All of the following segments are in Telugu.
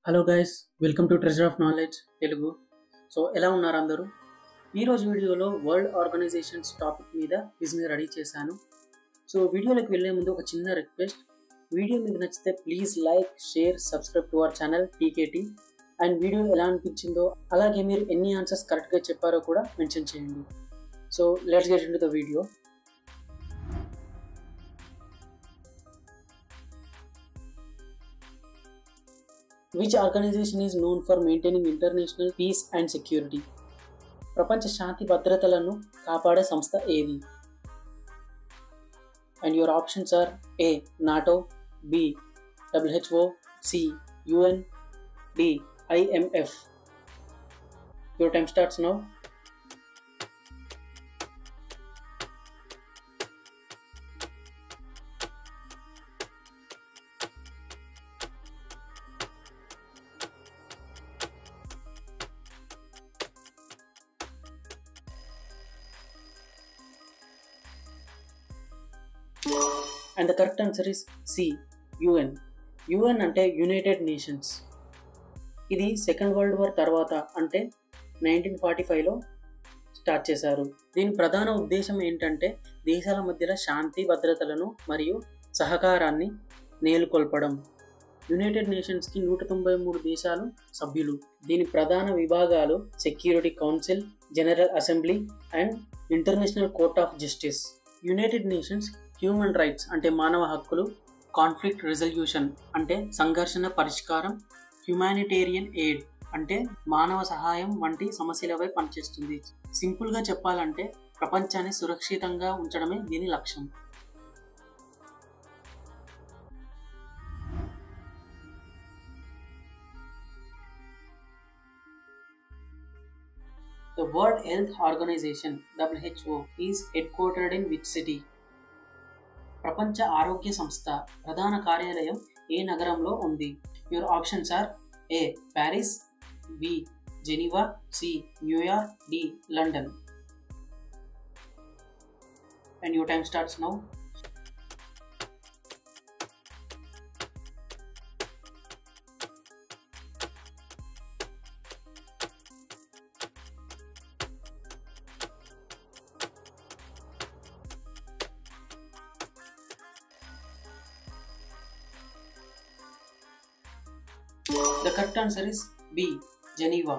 Hello guys, welcome to treasure of knowledge Telugu. So ఎలా ఉన్నారు అందరూ? ఈరోజు వీడియోలో వరల్డ్ ఆర్గనైజేషన్స్ టాపిక్ మీద క్విజ్ని రెడీ చేశాను. సో వీడియోలోకి వెళ్ళే ముందు ఒక చిన్న రిక్వెస్ట్, వీడియో మీకు నచ్చితే please like, share, subscribe to our channel టీకేటీ. And video ఎలా అనిపించిందో, అలాగే మీరు ఎన్ని ఆన్సర్స్ కరెక్ట్గా చెప్పారో కూడా మెన్షన్ చేయండి. So let's get into the video. Which organization is known for maintaining international peace and security? ప్రపంచ శాంతి భద్రతలను కాపాడే సంస్థ ఏది? And your options are A. NATO, B. WHO, C. UN, D. IMF. Your time starts now. And the correct answer is C. UN. UN అంటే యునైటెడ్ నేషన్స్. ఇది సెకండ్ వరల్డ్ వార్ తర్వాత అంటే 1945లో స్టార్ట్ చేశారు. దీని ప్రధాన ఉద్దేశం ఏంటంటే దేశాల మధ్యలో శాంతి భద్రతలను మరియు సహకారాన్ని నెలకొల్పడం. యునైటెడ్ నేషన్స్కి 193 దేశాలు సభ్యులు. దీని ప్రధాన విభాగాలు security council, general assembly and international court of justice. United nations human rights అంటే మానవ హక్కులు, కాన్ఫ్లిక్ట్ రిజల్యూషన్ అంటే సంఘర్షణ పరిష్కారం, హ్యుమానిటేరియన్ ఎయిడ్ అంటే మానవ సహాయం వంటి సమస్యలపై పనిచేస్తుంది. సింపుల్గా చెప్పాలంటే ప్రపంచాన్ని సురక్షితంగా ఉంచడమే దీని లక్ష్యం. The World Health Organization (WHO) is headquartered in which city? ప్రపంచ ఆరోగ్య సంస్థ ప్రధాన కార్యాలయం ఏ నగరంలో ఉంది? Your options are A. Paris, B. Geneva, C. New York, D. London. And your time starts now. The correct answer is B. Geneva.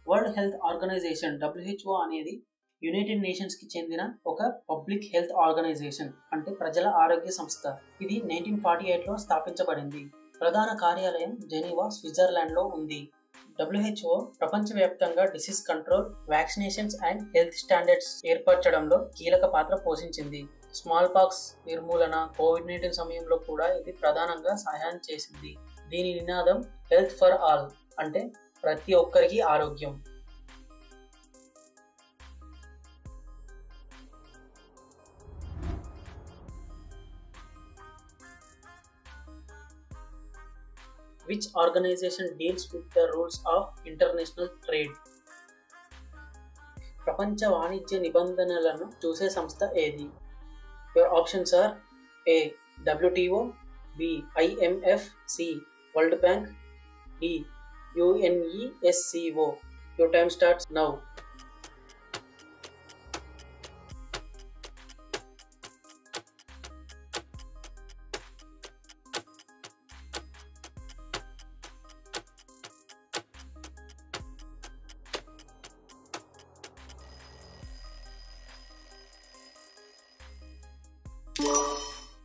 World Health Organization WHO అనేది యునైటెడ్ నేషన్స్ కి చెందిన ఒక పబ్లిక్ హెల్త్ ఆర్గనైజేషన్ అంటే ప్రజల ఆరోగ్య సంస్థ. ఇది 1948లో స్థాపించబడింది. ప్రధాన కార్యాలయం జెనీవా, స్విట్జర్లాండ్ లో ఉంది. WHO ప్రపంచవ్యాప్తంగా disease control, vaccinations and health standards ఏర్పరచడంలో కీలక పాత్ర పోషించింది. స్మాల్ పాక్స్ నిర్మూలన, కోవిడ్-19 సమయంలో కూడా ఇది ప్రధానంగా సహాయం చేసింది. దీని నినాదం హెల్త్ ఫర్ ఆల్ అంటే ప్రతి ఒక్కరికి ఆరోగ్యం. Which organization deals with the rules of international trade? ప్రపంచ వాణిజ్య నిబంధనలను చూసే సంస్థ ఏది? Your options are A. WTO, B. IMF, C. World Bank, D. UNESCO. Your time starts now.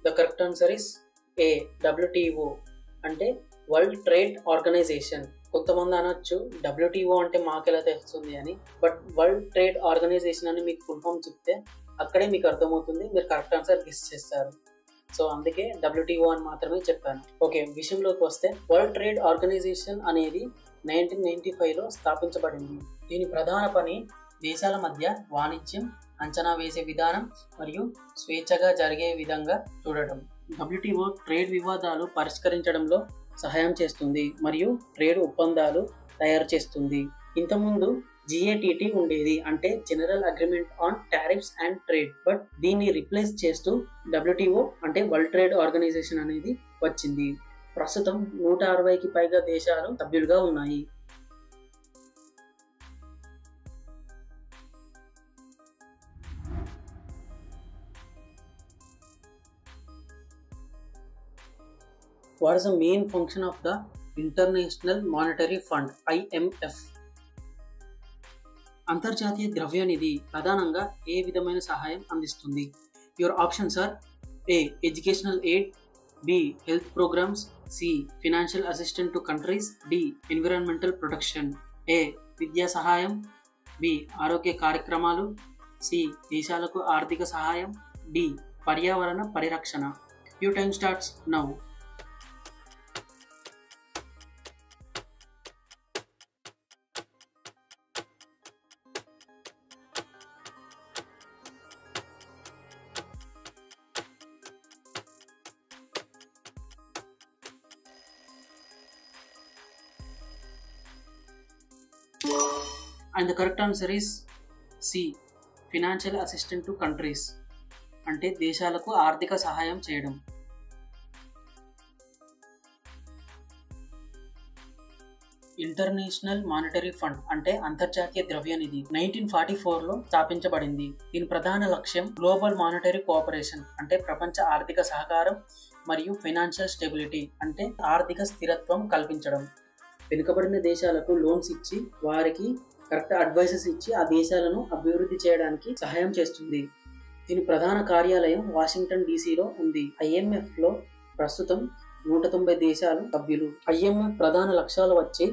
The correct answer is A. WTO అంటే వరల్డ్ ట్రేడ్ ఆర్గనైజేషన్. కొంతమంది అనొచ్చు WTO అంటే మాకెలా తెలుస్తుంది అని, బట్ వరల్డ్ ట్రేడ్ ఆర్గనైజేషన్ అని మీకు ఫుల్ ఫామ్ చెప్తే అక్కడే మీకు అర్థమవుతుంది, మీరు కరెక్ట్ ఆన్సర్ గెస్ చేస్తారు. సో అందుకే WTO అని మాత్రమే చెప్పాను. ఓకే, విషయంలోకి వస్తే వరల్డ్ ట్రేడ్ ఆర్గనైజేషన్ అనేది 1995లో స్థాపించబడింది. దీని ప్రధాన పని దేశాల మధ్య వాణిజ్యం అంచనా వేసే విధానం మరియు స్వేచ్ఛగా జరిగే విధంగా చూడటం. WTO ట్రేడ్ వివాదాలు పరిష్కరించడంలో సహాయం చేస్తుంది మరియు ట్రేడ్ ఒప్పందాలు తయారు చేస్తుంది. ఇంతకుముందు జిఏటిటి ఉండేది, అంటే general agreement on tariffs and trade. But దీన్ని రిప్లేస్ చేస్తూ డబ్ల్యూటిఓ అంటే వరల్డ్ ట్రేడ్ ఆర్గనైజేషన్ అనేది వచ్చింది. ప్రస్తుతం 160కి పైగా దేశాలు సభ్యులుగా ఉన్నాయి. What is the main function of the International Monetary Fund (IMF)? అంతర్జాతీయ ద్రవ్యనిధి ప్రధానంగా ఏ విధమైన సహాయం అందిస్తుంది? Your options are A educational aid, B health programs, C financial assistant to countries, D environmental protection. A విద్యా సహాయం, బి ఆరోగ్య కార్యక్రమాలు, సి దేశాలకు ఆర్థిక సహాయం, డి పర్యావరణ పరిరక్షణ. Your time starts now. And the correct answer is C. Financial assistance to countries. అంటే దేశాలకు ఆర్థిక సహాయం చేయడం. ఇంటర్నేషనల్ మానిటరీ ఫండ్ అంటే అంతర్జాతీయ ద్రవ్యనిధి 1944లో స్థాపించబడింది. దీని ప్రధాన లక్ష్యం గ్లోబల్ మానిటరీ కోఆపరేషన్ అంటే ప్రపంచ ఆర్థిక సహకారం మరియు ఫైనాన్షియల్ స్టెబిలిటీ అంటే ఆర్థిక స్థిరత్వం కల్పించడం. వెనుకబడిన దేశాలకు లోన్స్ ఇచ్చి వారికి కరెక్ట్ అడ్వైసెస్ ఇచ్చి ఆ దేశాలను అభివృద్ధి చేయడానికి సహాయం చేస్తుంది. దీని ప్రధాన కార్యాలయం వాషింగ్టన్ డీసీలో ఉంది. ఐఎంఎఫ్లో ప్రస్తుతం 190 దేశాలు సభ్యులు. ఐఎంఎఫ్ ప్రధాన లక్ష్యాలు వచ్చి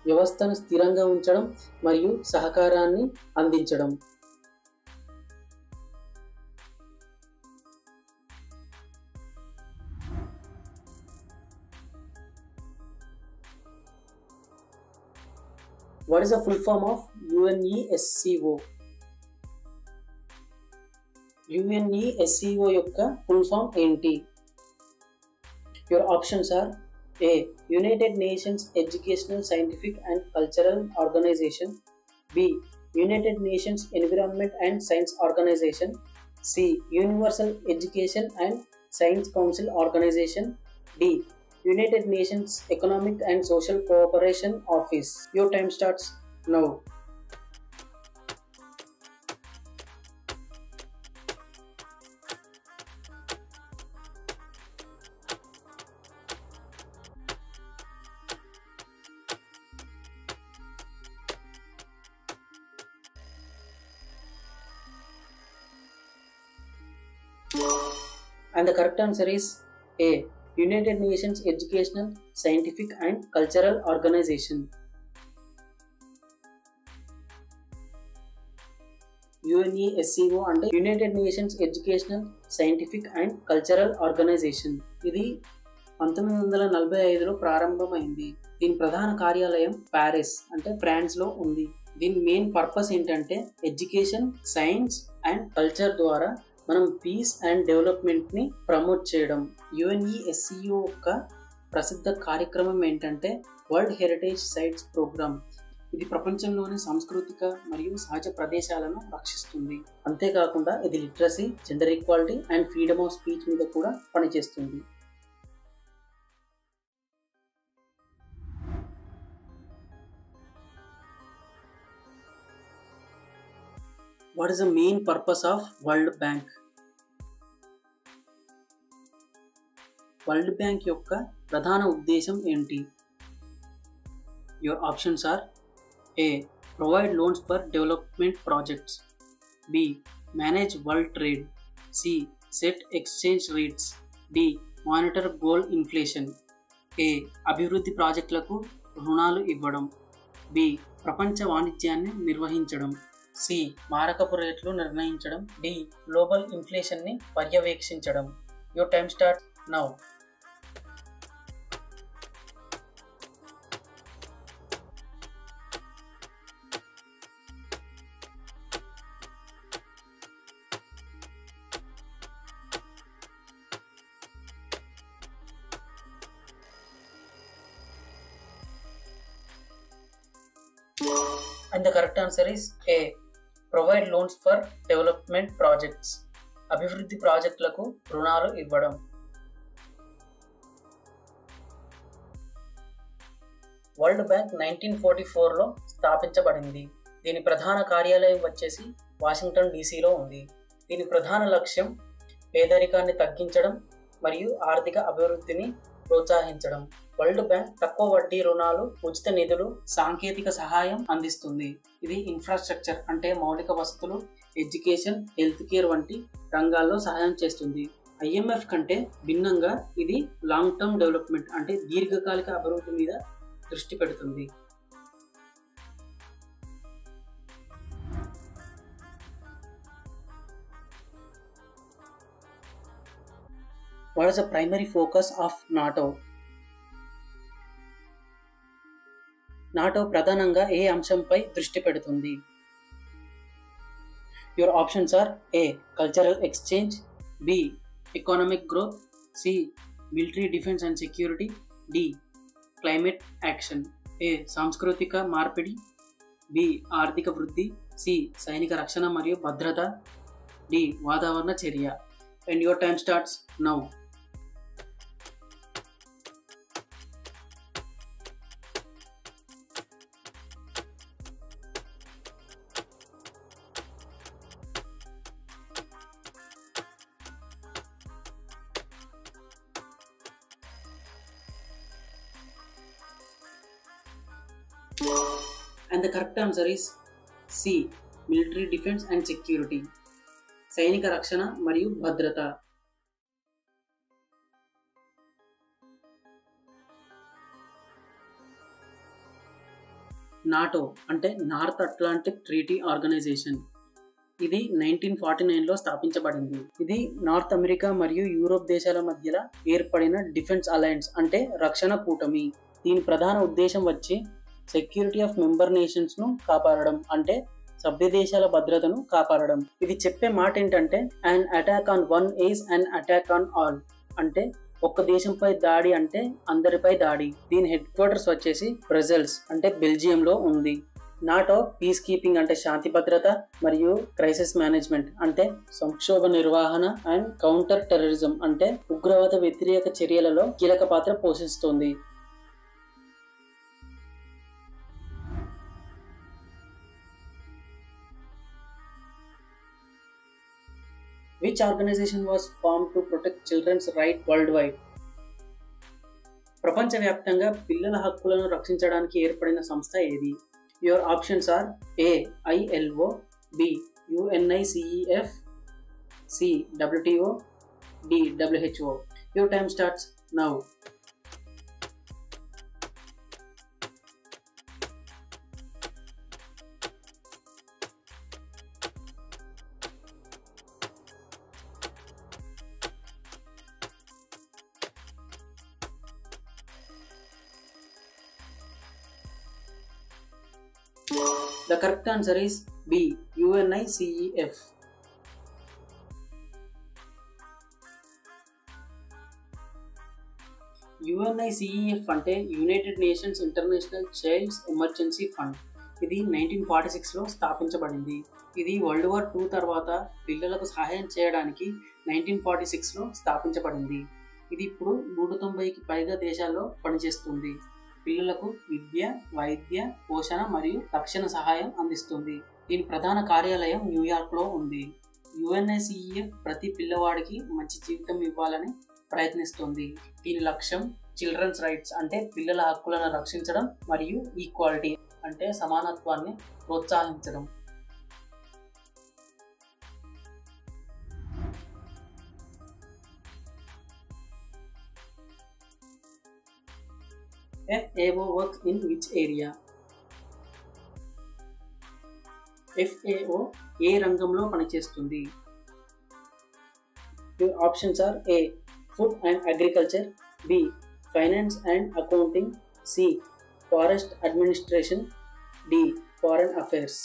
వ్యవస్థను స్థిరంగా ఉంచడం మరియు సహకారాన్ని అందించడం. What is the full form of UNESCO? UNESCO యొక్క ఫుల్ ఫామ్ ఏంటి? Your options are A. United Nations Educational, Scientific and Cultural Organization, B. United Nations Environment and Science Organization, C. Universal Education and Science Council Organization, D. United Nations Economic and Social Cooperation Office. Your time starts now. And the correct answer is A. United Nations Educational, Scientific and Cultural Organization. UNESCO అంటే United Nations Educational, Scientific and Cultural Organization. ఇది 1945లో ప్రారంభమైంది. దీని ప్రధాన కార్యాలయం ప్యారిస్ అంటే ఫ్రాన్స్లో ఉంది. దీని మెయిన్ పర్పస్ ఏంటంటే ఎడ్యుకేషన్, సైన్స్ అండ్ కల్చర్ ద్వారా మనం పీస్ అండ్ డెవలప్మెంట్ని ప్రమోట్ చేయడం. యుఎన్ఈఎస్సిఓ యొక్క ప్రసిద్ధ కార్యక్రమం ఏంటంటే వరల్డ్ హెరిటేజ్ సైట్స్ ప్రోగ్రామ్. ఇది ప్రపంచంలోని సాంస్కృతిక మరియు సహజ ప్రదేశాలను రక్షిస్తుంది. అంతేకాకుండా ఇది literacy, gender equality and freedom of speech మీద కూడా పనిచేస్తుంది. What is the main purpose of World Bank? World bank యొక్క ప్రధాన ఉద్దేశం ఏంటి? Your options are A. Provide loans for development projects, B. Manage world trade, C. Set exchange rates, D. Monitor gold inflation. A. అభివృద్ధి ప్రాజెక్టులకు రుణాలు ఇవ్వడం, B. ప్రపంచ వాణిజ్యాన్ని నిర్వహించడం, C. మారకపు రేట్లు నిర్ణయించడం, D. గ్లోబల్ ఇన్ఫ్లేషన్ని పర్యవేక్షించడం. Your time starts now. And the correct answer is A. Provide loans for development projects. అభివృద్ధి ప్రాజెక్టులకు రుణాలు ఇవ్వడం. వరల్డ్ బ్యాంక్ 1944లో స్థాపించబడింది. దీని ప్రధాన కార్యాలయం వచ్చేసి వాషింగ్టన్ డీసీలో ఉంది. దీని ప్రధాన లక్ష్యం పేదరికాన్ని తగ్గించడం మరియు ఆర్థిక అభివృద్ధిని ప్రోత్సహించడం. వరల్డ్ బ్యాంక్ తక్కువ వడ్డీ రుణాలు, ఉచిత నిధులు, సాంకేతిక సహాయం అందిస్తుంది. ఇది ఇన్ఫ్రాస్ట్రక్చర్ అంటే మౌలిక వసతులు, ఎడ్యుకేషన్, హెల్త్ కేర్ వంటి రంగాల్లో సహాయం చేస్తుంది. IMF కంటే భిన్నంగా ఇది లాంగ్ టర్మ్ డెవలప్మెంట్ అంటే దీర్ఘకాలిక అభివృద్ధి మీద దృష్టి పెడుతుంది. What is the primary focus of NATO? NATO ప్రధానంగా ఏ అంశంపై దృష్టి పెడుతుంది? Your options are A. Cultural exchange, B. Economic growth, C. Military defense and security, D. Climate action. A. సాంస్కృతిక మార్పిడి, B. ఆర్థిక వృద్ధి, C. సైనిక రక్షణ మరియు భద్రత, D. వాతావరణ చర్య. And your time starts now. And the correct answer is C. Military defense and security. సైనిక రక్షణ మరియు భద్రత. నాటో అంటే నార్త్ అట్లాంటిక్ ట్రీటీ ఆర్గనైజేషన్. ఇది 1949లో స్థాపించబడింది. ఇది నార్త్ అమెరికా మరియు యూరోప్ దేశాల మధ్యలో ఏర్పడిన డిఫెన్స్ అలయన్స్ అంటే రక్షణ కూటమి. దీని ప్రధాన ఉద్దేశం వచ్చి సెక్యూరిటీ ఆఫ్ మెంబర్ నేషన్స్ ను కాపాడడం అంటే సభ్య దేశాల భద్రతను కాపాడడం. ఇది చెప్పే మాట ఏంటంటే అన్ attack on one is an attack on all అంటే ఒక్క దేశంపై దాడి అంటే అందరిపై దాడి. దీని హెడ్ క్వార్టర్స్ వచ్చేసి బ్రసెల్స్ అంటే బెల్జియంలో ఉంది. నాటో పీస్ కీపింగ్ అంటే శాంతి భద్రత మరియు క్రైసిస్ మేనేజ్మెంట్ అంటే సంక్షోభ నిర్వహణ అండ్ కౌంటర్ టెర్రరిజం అంటే ఉగ్రవాద వ్యతిరేక చర్యలలో కీలక పాత్ర పోషిస్తుంది. Which organization was formed to protect children's rights worldwide? ప్రపంచవ్యాప్తంగా పిల్లల హక్కులను రక్షించడానికి ఏర్పడిన సంస్థ ఏది? Your options are A. ILO, B. UNICEF, C. WTO, D. WHO. Your time starts now. The correct answer is B. UNICEF. UNICEF అంటే United Nations International Child's Emergency Fund. ఇది 1946లో స్థాపించబడింది. ఇది వరల్డ్ వార్ II తర్వాత పిల్లలకు సహాయం చేయడానికి 1946లో స్థాపించబడింది. ఇది ఇప్పుడు 190కి పైగా దేశాల్లో పనిచేస్తుంది. పిల్లలకు విద్య, వైద్య, పోషణ మరియు రక్షణ సహాయం అందిస్తుంది. దీని ప్రధాన కార్యాలయం న్యూయార్క్లో ఉంది. UNICEF ప్రతి పిల్లవాడికి మంచి జీవితం ఇవ్వాలని ప్రయత్నిస్తుంది. దీని లక్ష్యం చిల్డ్రన్స్ రైట్స్ అంటే పిల్లల హక్కులను రక్షించడం మరియు ఈక్వాలిటీ అంటే సమానత్వాన్ని ప్రోత్సహించడం. FAO works in which area? FAO ఏ రంగంలో పనిచేస్తుంది? Your options are A. Food and Agriculture, B. Finance and Accounting, C. Forest Administration, D. Foreign Affairs.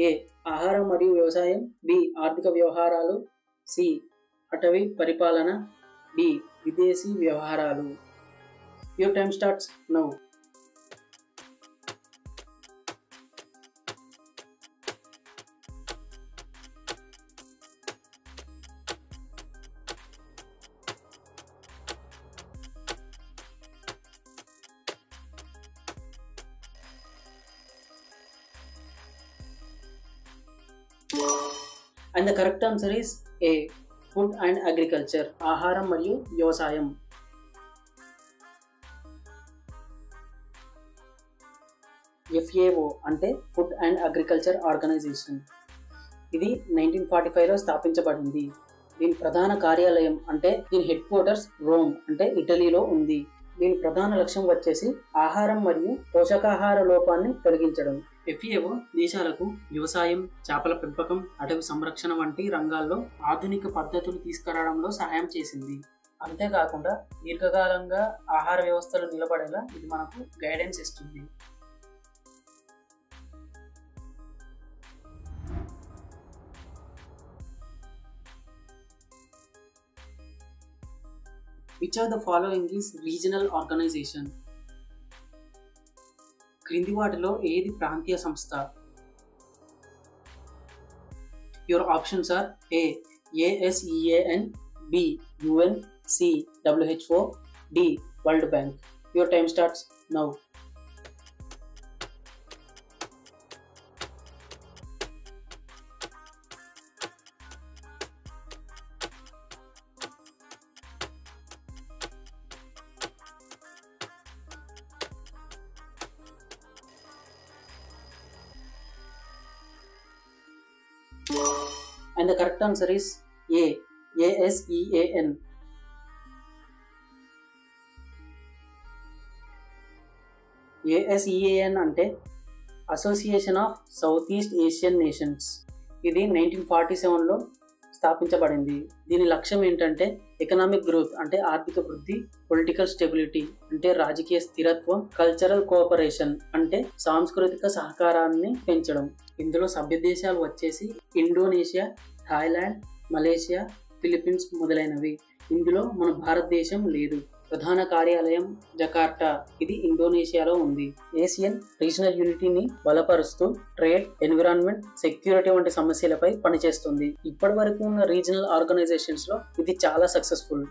A. ఆహారం మరియు వ్యవసాయం, B. ఆర్థిక వ్యవహారాలు, C. అటవీ పరిపాలన, D. విదేశీ వ్యవహారాలు. Your time starts now. And the correct answer is a, food and agriculture, ఆహారం మరియు వ్యవసాయం. FAO అంటే ఫుడ్ అండ్ అగ్రికల్చర్ ఆర్గనైజేషన్. ఇది 1945లో స్థాపించబడింది. దీని ప్రధాన కార్యాలయం అంటే దీని హెడ్ క్వార్టర్స్ రోమ్ అంటే ఇటలీలో ఉంది. దీని ప్రధాన లక్ష్యం వచ్చేసి ఆహారం మరియు పోషకాహార లోపాన్ని తొలగించడం. FAO దేశాలకు వ్యవసాయం, చేపల పెంపకం, అటవీ సంరక్షణ వంటి రంగాల్లో ఆధునిక పద్ధతులు తీసుకురావడంలో సహాయం చేసింది. అంతేకాకుండా దీర్ఘకాలంగా ఆహార వ్యవస్థలు నిలబడేలా ఇది మనకు గైడెన్స్ ఇస్తుంది. Which of the following is regional organization? క్రింది వాటిలో ఏది ప్రాంతీయ సంస్థ? Your options are A. ASEAN, B. UN, C. WHO, D. World Bank. Your time starts now. And the correct answer is A. ASEAN. ASEAN అంటే association of south east Asian nations. ఇది 1947లో స్థాపించబడింది. దీని లక్ష్యం ఏంటంటే ఎకనామిక్ గ్రోత్ అంటే ఆర్థిక వృద్ధి, పొలిటికల్ స్టెబిలిటీ అంటే రాజకీయ స్థిరత్వం, కల్చరల్ కోఆపరేషన్ అంటే సాంస్కృతిక సహకారాన్ని పెంచడం. ఇందులో సభ్య దేశాలు వచ్చేసి ఇండోనేషియా, థాయిలాండ్, మలేషియా, ఫిలిప్పీన్స్ మొదలైనవి. ఇందులో మన భారతదేశం లేదు. ప్రధాన కార్యాలయం జకార్టా, ఇది ఇండోనేషియాలో ఉంది. ఏషియన్ రీజనల్ యూనిటీని బలపరుస్తూ ట్రేడ్, ఎన్విరాన్మెంట్, సెక్యూరిటీ వంటి సమస్యలపై పనిచేస్తుంది. ఇప్పటి వరకు ఉన్న రీజనల్ ఆర్గనైజేషన్స్ లో ఇది చాలా సక్సెస్ఫుల్.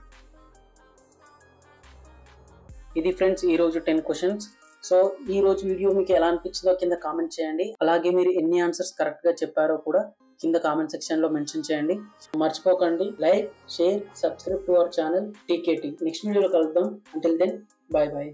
ఇది ఫ్రెండ్స్ ఈరోజు 10 క్వశ్చన్స్. సో ఈ రోజు వీడియో మీకు ఎలా అనిపించిందో కింద కామెంట్ చేయండి. అలాగే మీరు ఎన్ని ఆన్సర్స్ కరెక్ట్ గా చెప్పారో కూడా కింద కామెంట్ సెక్షన్ లో మెన్షన్ చేయండి. మర్చిపోకండి like, share, subscribe to our channel TKT. Next వీడియోలో కలుద్దాం. Until then, bye by.